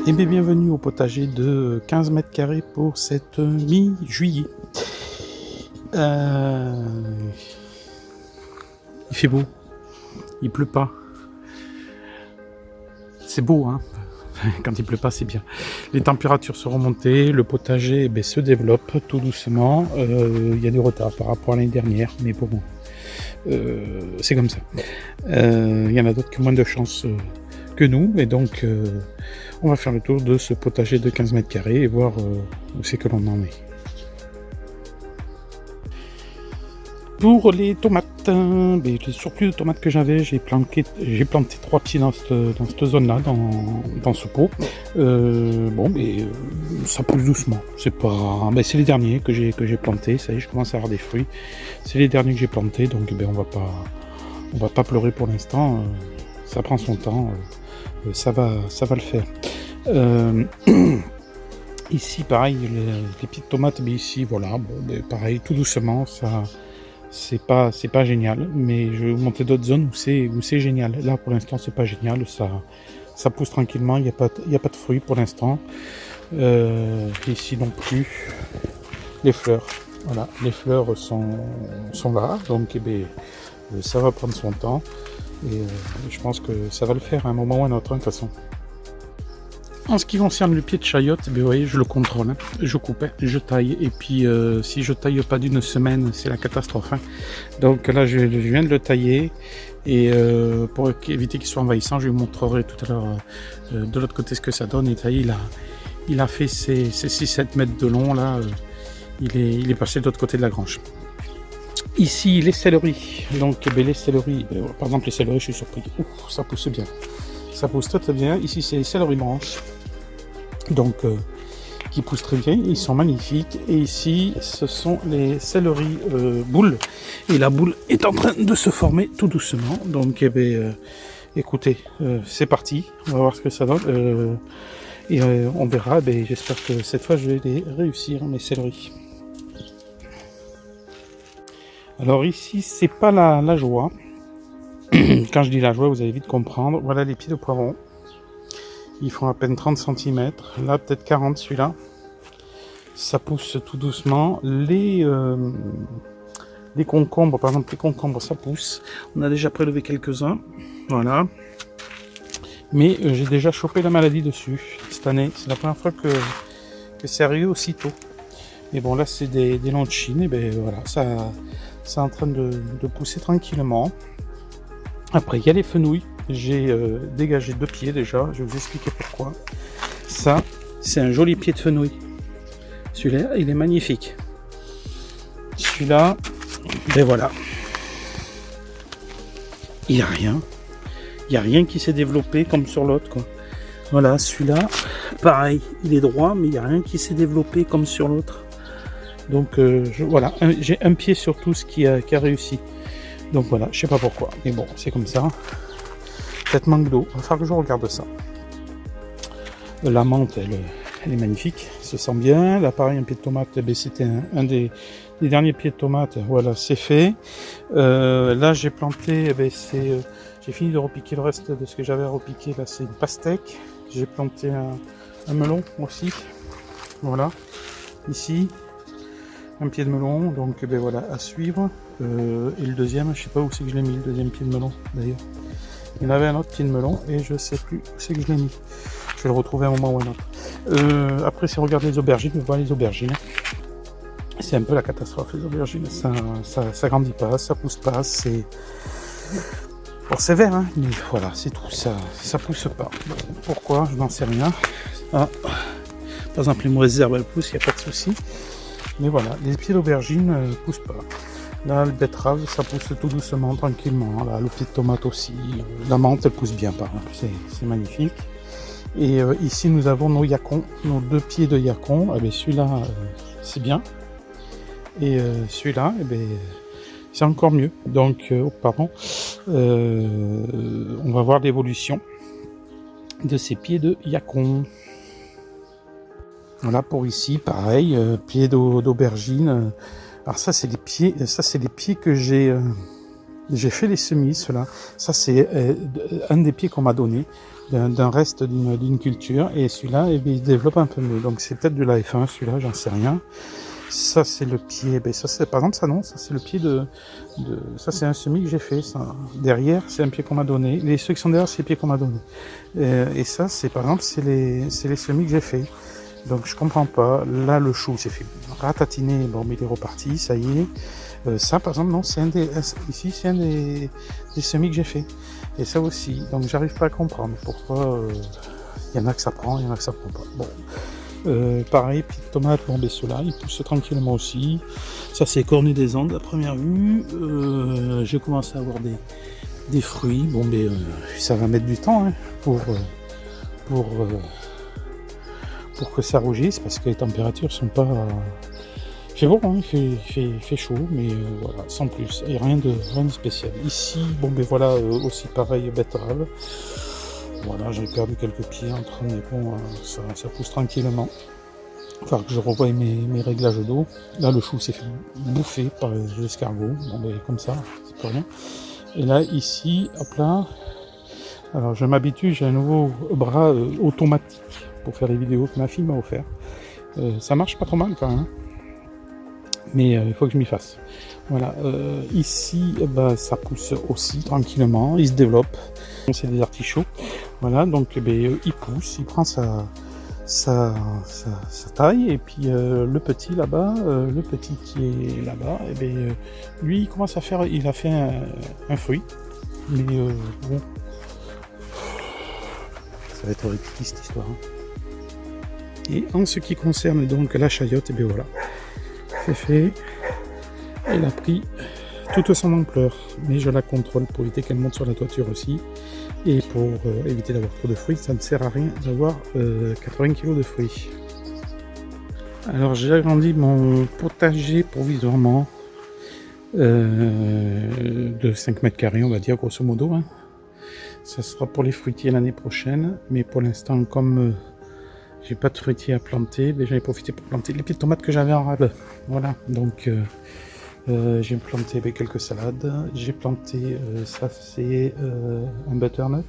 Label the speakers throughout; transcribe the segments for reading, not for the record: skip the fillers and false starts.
Speaker 1: Et bien bienvenue au potager de 15 mètres carrés pour cette mi-juillet. Il fait beau, il pleut pas. C'est beau, hein. Quand il pleut pas, c'est bien. Les températures sont remontées, le potager se développe tout doucement. Il y a du retard par rapport à l'année dernière, mais bon, c'est comme ça. Il y en a d'autres qui ont moins de chance que nous, et donc on va faire le tour de ce potager de 15 mètres carrés et voir où c'est que l'on en est. Pour les tomates, le surplus de tomates que j'avais, j'ai planté 3 pieds dans cette zone-là, dans ce pot. Ça pousse doucement. C'est pas, c'est les derniers que j'ai plantés. Ça y est, je commence à avoir des fruits. C'est les derniers que j'ai plantés, donc on va pas pleurer pour l'instant. Ça prend son temps. Ça va le faire. Ici, pareil, les petites tomates, ici, voilà, pareil, tout doucement, ça. C'est pas génial, mais je vais vous montrer d'autres zones où c'est génial. Là, pour l'instant, c'est pas génial, ça pousse tranquillement, il n'y a pas de fruits pour l'instant. Ici non plus, les fleurs, voilà, les fleurs sont là, donc ça va prendre son temps, et je pense que ça va le faire à un moment ou à un autre, de toute façon. En ce qui concerne le pied de chayote, vous voyez, je le contrôle, je coupe, je taille, et puis si je taille pas d'une semaine, c'est la catastrophe. Donc là, je viens de le tailler, et pour éviter qu'il soit envahissant, je vous montrerai tout à l'heure de l'autre côté ce que ça donne. Et taillé, il a fait ses 6-7 mètres de long, là, il est passé de l'autre côté de la grange. Ici, les céleris, donc les céleris, par exemple les céleris, je suis surpris, ça pousse bien. Ça pousse très bien. Ici, c'est les céleris branches, donc qui poussent très bien. Ils sont magnifiques. Et ici, ce sont les céleris boules. Et la boule est en train de se former tout doucement. Donc, écoutez, c'est parti. On va voir ce que ça donne. On verra. J'espère que cette fois, je vais les réussir, mes céleris. Alors ici, c'est pas la joie. Quand je dis la joie, vous allez vite comprendre. Voilà les pieds de poivrons. Ils font à peine 30 cm. Là, peut-être 40 celui-là. Ça pousse tout doucement. Les concombres, par exemple, les concombres, ça pousse. On a déjà prélevé quelques-uns. Voilà. Mais j'ai déjà chopé la maladie dessus cette année. C'est la première fois que c'est arrivé aussitôt. Mais bon, là, c'est des longs de Chine. Et voilà, ça est en train de pousser tranquillement. Après, il y a les fenouils. J'ai dégagé 2 pieds déjà. Je vais vous expliquer pourquoi. Ça, c'est un joli pied de fenouil. Celui-là, il est magnifique. Celui-là, voilà. Il n'y a rien. Il n'y a rien qui s'est développé comme sur l'autre, quoi. Voilà, celui-là, pareil. Il est droit, mais il n'y a rien qui s'est développé comme sur l'autre. Donc, voilà. J'ai un pied sur tous qui a réussi. Donc voilà, je sais pas pourquoi, mais bon, c'est comme ça. Peut-être manque d'eau, il va falloir que je regarde ça. La menthe, elle est magnifique, se sent bien. Là, pareil, un pied de tomate, c'était un des derniers pieds de tomate. Voilà, c'est fait. Là, j'ai planté, j'ai fini de repiquer le reste de ce que j'avais à repiquer. Là, c'est une pastèque. J'ai planté un melon aussi. Voilà, ici. Un pied de melon, donc voilà, à suivre. Et le deuxième, je sais pas où c'est que je l'ai mis, le deuxième pied de melon d'ailleurs. Il y en avait un autre pied de melon et je sais plus où c'est que je l'ai mis. Je vais le retrouver à un moment ou un autre. Après, si on regarde les aubergines, on voit les aubergines. C'est un peu la catastrophe, les aubergines. Ça grandit pas, ça pousse pas, c'est vert, hein, mais voilà, c'est tout, ça pousse pas. Pourquoi? Je n'en sais rien. Par exemple, les mauvaises herbes, elles poussent, il n'y a pas de souci. Mais voilà, les pieds d'aubergine poussent pas. Là, le betterave, ça pousse tout doucement, tranquillement. Là, le pied de tomate aussi. La menthe, elle pousse bien, par exemple. C'est magnifique. Et ici, nous avons nos yacons, nos 2 pieds de yacon. Celui-là, c'est bien. Et celui-là, c'est encore mieux. Donc, on va voir l'évolution de ces pieds de yacon. Voilà pour ici, pareil, pied d'aubergine. Alors ça c'est les pieds que j'ai fait les semis, ceux-là. Ça c'est un des pieds qu'on m'a donné. d'un reste d'une culture, et celui-là, eh bien, il développe un peu mieux. Donc c'est peut-être de la F1, celui-là, j'en sais rien. Ça c'est le pied, ben ça c'est par exemple ça non, ça c'est le pied de ça c'est un semis que j'ai fait, ça. Derrière c'est un pied qu'on m'a donné, ceux qui sont derrière c'est les pieds qu'on m'a donné. Et ça c'est par exemple c'est les semis que j'ai fait. Donc je comprends pas, là le chou s'est fait ratatiner, bon mais il est reparti, ça y est. Ça par exemple non, c'est ici c'est un des semis que j'ai fait. Et ça aussi, donc j'arrive pas à comprendre pourquoi il y en a que ça prend, il y en a que ça prend pas. Bon. Pareil, pied de tomate, bon ben ceux-là, ils poussent tranquillement aussi. Ça c'est cornu des Andes à première vue. J'ai commencé à avoir des fruits. Bon ben ça va mettre du temps hein, pour que ça rougisse parce que les températures sont pas. Il fait bon, hein, il fait chaud, mais voilà, sans plus. Et rien de spécial. Ici, bon ben voilà, aussi pareil, betterave. Voilà, j'ai perdu quelques pieds entre, mais bon, ça pousse tranquillement. Enfin, que je revoie mes réglages d'eau. Là, le chou s'est fait bouffer par l'escargot. Bon, ben, comme ça, c'est pas rien. Et là, ici, hop là. Alors, je m'habitue, j'ai un nouveau bras automatique pour faire les vidéos que ma fille m'a offert. Ça marche pas trop mal quand même. Mais il faut que je m'y fasse. Voilà, ici, bah, ça pousse aussi tranquillement, il se développe. C'est des artichauts. Voilà, donc il pousse, il prend sa taille, et puis le petit là-bas, le petit qui est là-bas, lui il commence à faire, il a fait un fruit, mais bon, ça va être rythmé cette histoire. Hein. Et en ce qui concerne donc la chayotte, et bien voilà, c'est fait, elle a pris toute son ampleur, mais je la contrôle pour éviter qu'elle monte sur la toiture aussi. Et pour éviter d'avoir trop de fruits, ça ne sert à rien d'avoir 80 kg de fruits. Alors j'ai agrandi mon potager provisoirement de 5 mètres carrés, on va dire grosso modo. Hein. Ça sera pour les fruitiers l'année prochaine, mais pour l'instant comme j'ai pas de fruitiers à planter, j'en ai profité pour planter les petites tomates que j'avais en rade. Voilà, donc j'ai planté quelques salades, j'ai planté, ça c'est un butternut.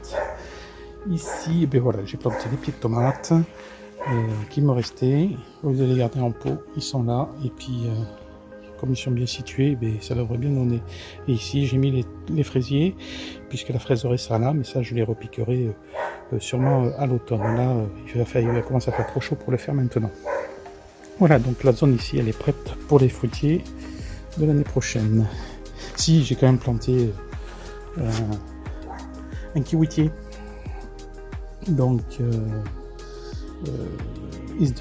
Speaker 1: Ici, voilà, j'ai planté des pieds de tomates qui me restaient. Au lieu de les garder en pot, ils sont là. Et puis, comme ils sont bien situés, ça devrait bien donner. Et ici, j'ai mis les fraisiers, puisque la fraiserie sera là, mais ça, je les repiquerai sûrement à l'automne. Là, il va commencer à faire trop chaud pour le faire maintenant. Voilà, donc la zone ici, elle est prête pour les fruitiers de l'année prochaine. Si, j'ai quand même planté un kiwitier. Donc il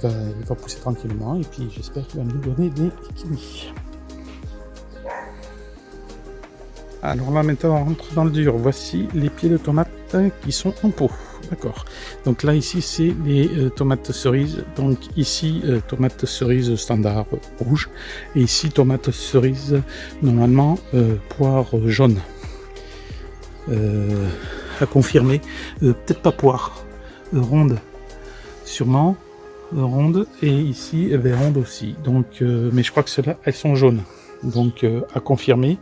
Speaker 1: va pousser tranquillement, et puis j'espère qu'il va nous donner des kiwis. Alors là maintenant on rentre dans le dur. Voici les pieds de tomates qui sont en pot. D'accord. Donc là ici c'est les tomates cerises. Donc ici tomates cerises standard rouge, et ici tomates cerises normalement poire jaune. À confirmer, peut-être pas poire, ronde, sûrement ronde, et ici ronde aussi. Donc mais je crois que ceux-là elles sont jaunes. Donc à confirmer.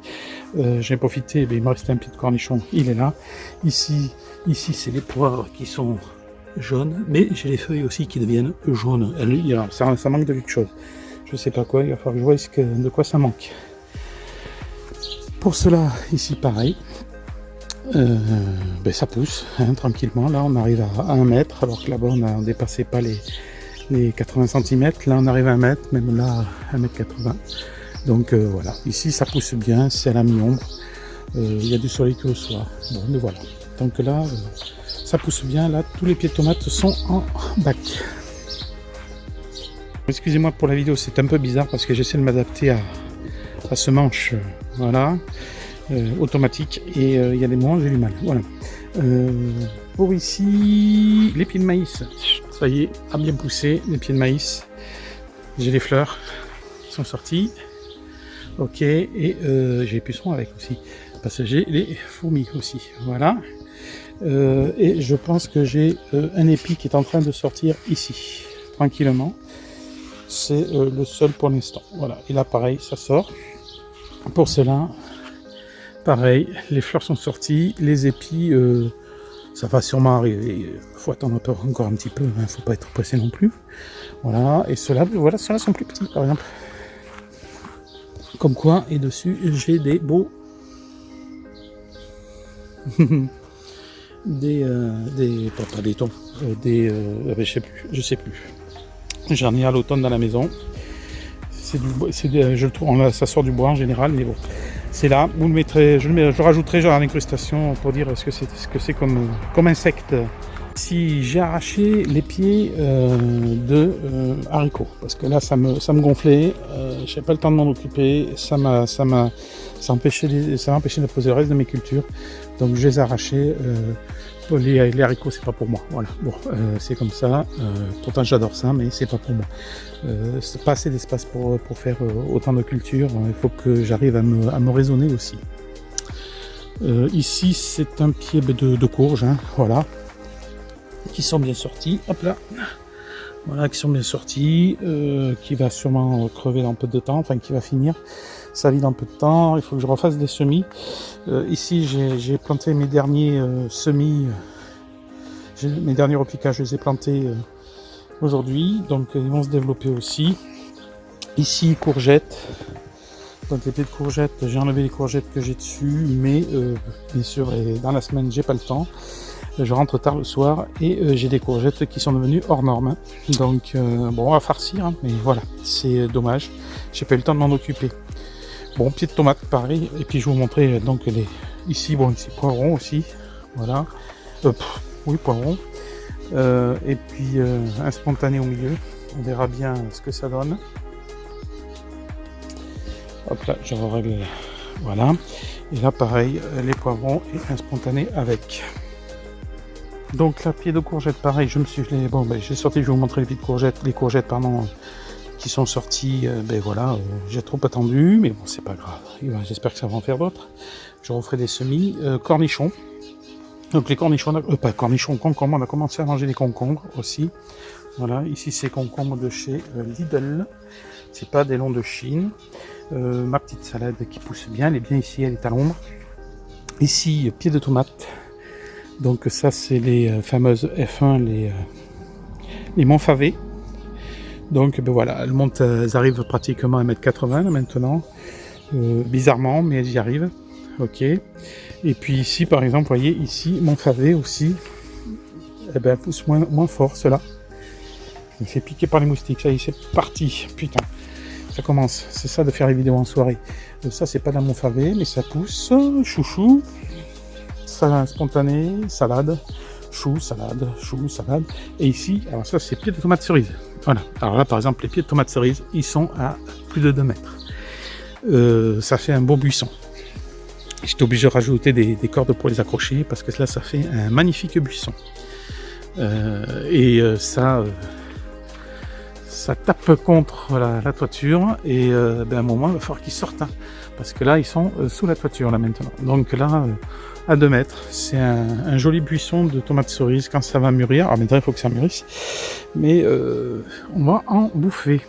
Speaker 1: J'ai profité, il me restait un pied de cornichon, il est là. Ici c'est les poires qui sont jaunes, mais j'ai les feuilles aussi qui deviennent jaunes. Alors, ça manque de quelque chose. Je sais pas quoi, il va falloir que je vois de quoi ça manque. Pour cela, ici pareil. Ça pousse hein, tranquillement. Là on arrive à 1 mètre, alors que là-bas on a dépassé pas les 80 cm. Là on arrive à 1 mètre, même là 1,80 m. Donc voilà, ici ça pousse bien, c'est à la mi-ombre, il y a du soleil tout le soir. Bon, mais voilà, donc là ça pousse bien. Là tous les pieds de tomates sont en bac. Excusez-moi pour la vidéo, c'est un peu bizarre parce que j'essaie de m'adapter à ce manche, voilà, automatique, et il y a des moments où j'ai du mal. Voilà. Pour ici, les pieds de maïs, ça y est, a bien poussé, les pieds de maïs. J'ai les fleurs qui sont sorties. Ok, et j'ai les pucerons avec aussi, parce que j'ai les fourmis aussi, voilà. Et je pense que j'ai un épi qui est en train de sortir ici, tranquillement. C'est le seul pour l'instant, voilà. Et là pareil, ça sort. Pour cela, pareil, les fleurs sont sorties, les épis Ça va sûrement arriver. Faut attendre encore un petit peu, hein, faut pas être pressé non plus. Voilà, et ceux-là, voilà, ceux-là sont plus petits par exemple. Comme quoi, et dessus, j'ai des beaux... pas des tons, je sais plus. J'en ai à l'automne dans la maison. Je trouve, ça sort du bois en général, mais bon. C'est là, vous le mettrez, je rajouterai genre l'incrustation pour dire ce que c'est comme insecte. Si j'ai arraché les pieds de haricots, parce que là ça me gonflait, j'avais pas le temps de m'en occuper, ça m'a empêché de poser le reste de mes cultures, donc je les ai arrachés. Les haricots c'est pas pour moi, voilà, bon, c'est comme ça, pourtant j'adore ça, mais c'est pas pour moi. C'est pas assez d'espace pour faire autant de cultures, il faut que j'arrive à me raisonner aussi. Ici c'est un pied de courge, hein, voilà, qui sont bien sortis, hop là, voilà, qui sont bien sortis, qui va sûrement crever dans peu de temps, enfin qui va finir sa vie dans peu de temps. Il faut que je refasse des semis. Ici j'ai planté mes derniers semis, mes derniers repliquages, je les ai plantés aujourd'hui, donc ils vont se développer aussi. Ici courgettes, donc les pieds de courgettes, j'ai enlevé les courgettes que j'ai dessus, mais bien sûr dans la semaine j'ai pas le temps. Je rentre tard le soir et j'ai des courgettes qui sont devenues hors normes. Donc bon, on va farcir, hein, mais voilà, c'est dommage. J'ai pas eu le temps de m'en occuper. Bon, pied de tomate, pareil. Et puis je vais vous montrer donc ici poivrons aussi. Voilà. Oui, poivrons. Et puis un spontané au milieu. On verra bien ce que ça donne. Hop là, je règle. Voilà. Et là, pareil, les poivrons et un spontané avec. Donc là, pied de courgette, pareil, j'ai sorti, je vais vous montrer les courgettes, pardon, qui sont sorties, voilà, j'ai trop attendu, mais bon, c'est pas grave, j'espère que ça va en faire d'autres. Je referai des semis, cornichons, donc les cornichons, concombres, on a commencé à manger des concombres aussi, voilà, ici c'est concombres de chez Lidl, c'est pas des longs de Chine, ma petite salade qui pousse bien, elle est bien ici, elle est à l'ombre, ici, pied de tomate. Donc ça c'est les fameuses F1, les Montfavet. Donc voilà, elles arrivent pratiquement à 1m80 maintenant, bizarrement, mais elles y arrivent. Ok. Et puis ici par exemple, vous voyez ici Montfavet aussi, elle pousse moins fort cela. Il fait piquer par les moustiques, ça y est, c'est parti, putain. Ça commence, c'est ça de faire les vidéos en soirée. Ça c'est pas de la Montfavet, mais ça pousse, chouchou. Salade spontanée, salade, chou, salade. Et ici, alors ça c'est pieds de tomates cerises. Voilà. Alors là par exemple les pieds de tomates cerises, ils sont à plus de 2 mètres. Ça fait un beau buisson. J'étais obligé de rajouter des cordes pour les accrocher parce que là ça fait un magnifique buisson. Ça tape contre la toiture et à un moment il va falloir qu'ils sortent, hein, parce que là ils sont sous la toiture là maintenant. Donc là à 2 mètres, c'est un joli buisson de tomates cerises quand ça va mûrir. Alors maintenant il faut que ça mûrisse, mais on va en bouffer.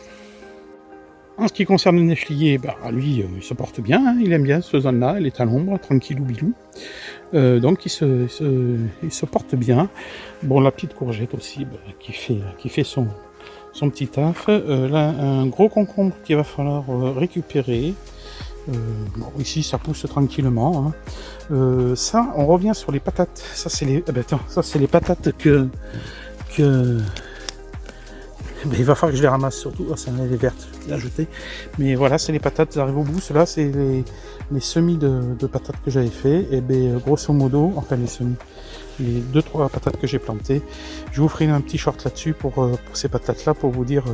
Speaker 1: En ce qui concerne le néflier, lui il se porte bien, hein, il aime bien cette zone là, il est à l'ombre, tranquillou bilou. Donc il se porte bien. Bon, la petite courgette aussi qui fait son petit taf. Là, un gros concombre qu'il va falloir récupérer. Bon, ici, ça pousse tranquillement. Hein. Ça, on revient sur les patates. Ça, c'est les patates que il va falloir que je les ramasse surtout. Oh, ça en est les vertes, je vais les jeter. Mais voilà, c'est les patates, elles arrivent au bout. Ceux-là, c'est les semis de patates que j'avais fait. Et grosso modo, enfin les semis, les 2-3 patates que j'ai plantées. Je vous ferai un petit short là-dessus pour ces patates-là, pour vous dire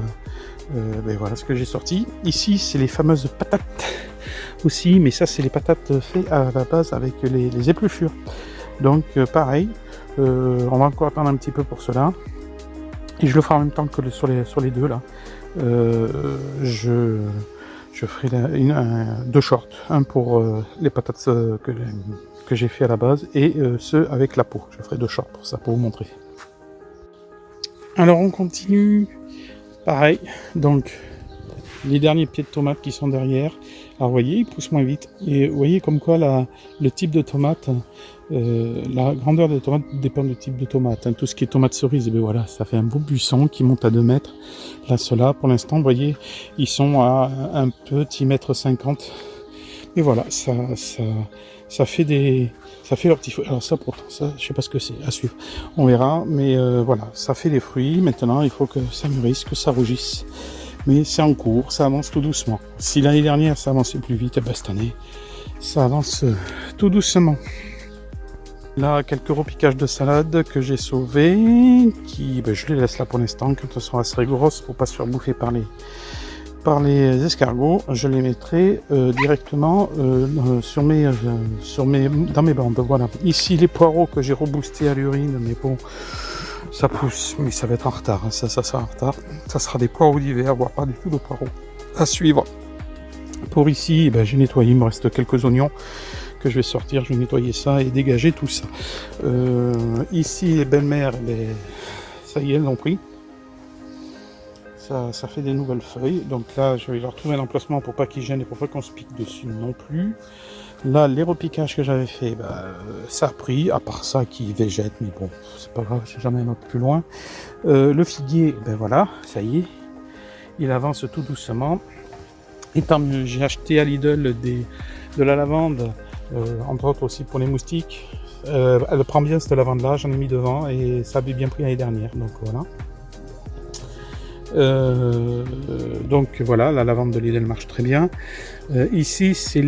Speaker 1: voilà ce que j'ai sorti. Ici, c'est les fameuses patates aussi, mais ça, c'est les patates faites à la base avec les épluchures. Donc, pareil, on va encore attendre un petit peu pour cela. Et je le ferai en même temps que sur les deux là. Je ferai 2 shorts, un pour les patates que j'ai fait à la base et ceux avec la peau. Je ferai 2 shorts pour ça, pour vous montrer. Alors on continue, pareil. Donc les derniers pieds de tomates qui sont derrière. Alors vous voyez, ils poussent moins vite. Et vous voyez comme quoi le type de tomate, la grandeur des tomates dépend du type de tomate. Hein. Tout ce qui est tomate cerise, et bien voilà, ça fait un beau buisson qui monte à 2 mètres. Là, ceux-là, pour l'instant, vous voyez, ils sont à un petit mètre 50. Et voilà, ça fait leur petit fruit. Alors ça, pourtant, ça, je sais pas ce que c'est, à suivre. On verra, mais voilà, ça fait des fruits. Maintenant, il faut que ça mûrisse, que ça rougisse. Mais c'est en cours, ça avance tout doucement. Si l'année dernière, ça avançait plus vite, ben, cette année, ça avance tout doucement. Là, quelques repiquages de salade que j'ai sauvés, qui, ben, je les laisse là pour l'instant, quand elles sont assez grosses pour pas se faire bouffer par les escargots. Je les mettrai directement dans mes bandes. Voilà. Ici, les poireaux que j'ai reboostés à l'urine, mais bon, ça pousse, mais ça va être en retard. Hein. Ça sera en retard. Ça sera des poireaux d'hiver, voire pas du tout de poireaux. À suivre. Pour ici, ben, j'ai nettoyé, il me reste quelques oignons que je vais sortir, je vais nettoyer ça et dégager tout ça. Ici, les belles-mères, ça y est, elles l'ont pris. Ça fait des nouvelles feuilles. Donc là, je vais leur trouver un emplacement pour pas qu'ils gênent et pour pas qu'on se pique dessus non plus. Là, les repiquages que j'avais fait, ça a pris, à part ça qui végète, mais bon, c'est pas grave, j'ai jamais un autre plus loin. Le figuier, ben voilà, ça y est, il avance tout doucement. Et tant mieux, j'ai acheté à Lidl de la lavande, entre autres aussi pour les moustiques. Elle prend bien cette lavande-là, j'en ai mis devant et ça avait bien pris l'année dernière, donc voilà. Donc voilà, la lavande de Lidl marche très bien. Ici, c'est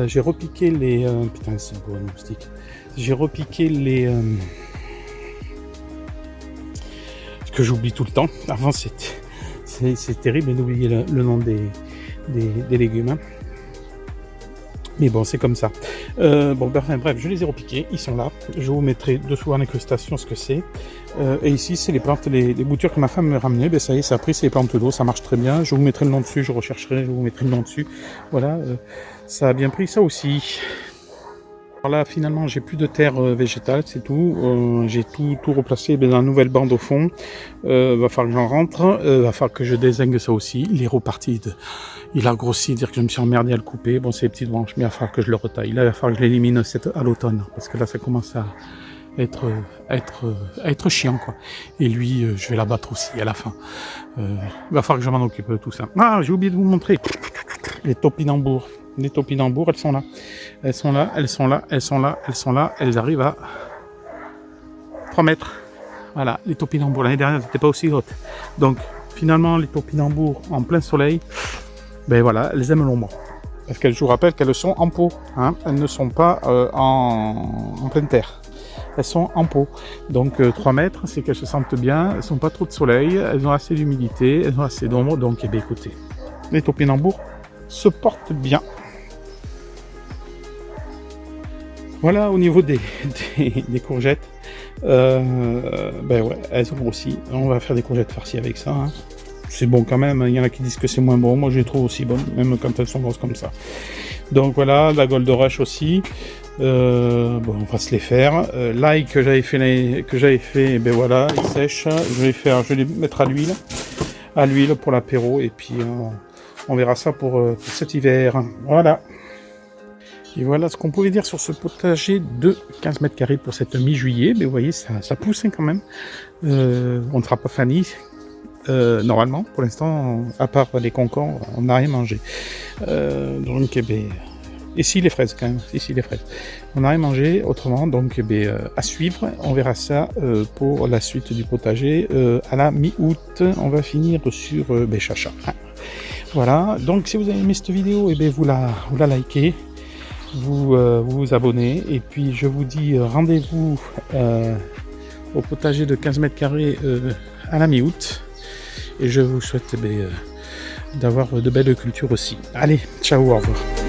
Speaker 1: j'ai repiqué les. Putain, c'est beau, le moustique. J'ai repiqué les. Ce que j'oublie tout le temps. Avant, c'est terrible d'oublier le nom des légumes. Hein. Mais bon, c'est comme ça. Bref, je les ai repiqués, ils sont là. Je vous mettrai dessous en incrustation ce que c'est. Et ici, c'est les plantes, les boutures que ma femme me ramenait. Ben ça y est, ça a pris, c'est les plantes d'eau, ça marche très bien. Je vous mettrai le nom dessus, je rechercherai, je vous mettrai le nom dessus. Voilà, ça a bien pris ça aussi. Alors là, finalement, j'ai plus de terre végétale, c'est tout. J'ai tout replacé dans une nouvelle bande au fond. Va falloir que j'en rentre. Va falloir que je dézingue ça aussi. Il est reparti. Il a grossi, dire que je me suis emmerdé à le couper. Bon, c'est les petites branches, mais il va falloir que je le retaille. Là, il va falloir que je l'élimine à l'automne. Parce que là, ça commence à être chiant, quoi. Et lui, je vais l'abattre aussi à la fin. Il va falloir que je m'en occupe de tout ça. Ah, j'ai oublié de vous montrer. Les topinambours. Les topinambours, elles sont là. Elles sont là, elles sont là, elles sont là, elles sont là. Elles arrivent à 3 mètres. Voilà, les topinambours. L'année dernière, elles n'étaient pas aussi hautes. Donc, finalement, les topinambours en plein soleil, ben voilà, elles aiment l'ombre. Parce que je vous rappelle qu'elles sont en pot. Hein. Elles ne sont pas en pleine terre. Elles sont en pot. Donc 3 mètres, c'est qu'elles se sentent bien. Elles sont pas trop de soleil. Elles ont assez d'humidité. Elles ont assez d'ombre. Donc, eh bien, écoutez, les topinambours se portent bien. Voilà au niveau des courgettes. Ben ouais, elles ont grossi. On va faire des courgettes farcies avec ça. Hein. C'est bon quand même. Il y en a qui disent que c'est moins bon. Moi, je les trouve aussi bonnes, même quand elles sont grosses comme ça. Donc voilà, la Gold Rush aussi. On va se les faire. L'ail que j'avais fait, ben voilà, il sèche. Je vais les mettre à l'huile pour l'apéro. Et puis on verra ça pour cet hiver. Voilà. Et voilà ce qu'on pouvait dire sur ce potager de 15 mètres carrés pour cette mi-juillet. Mais vous voyez, ça pousse hein, quand même. On ne sera pas Fanny. Normalement, pour l'instant, à part les concombres, on n'a rien mangé. Donc, et si les fraises quand même, les fraises. On n'a rien mangé autrement, donc à suivre. On verra ça pour la suite du potager. À la mi-août, on va finir sur Chacha. Voilà, donc si vous avez aimé cette vidéo, vous la likez. Vous vous abonnez et puis je vous dis rendez-vous au potager de 15 mètres carrés à la mi-août et je vous souhaite d'avoir de belles cultures aussi. Allez, ciao, au revoir.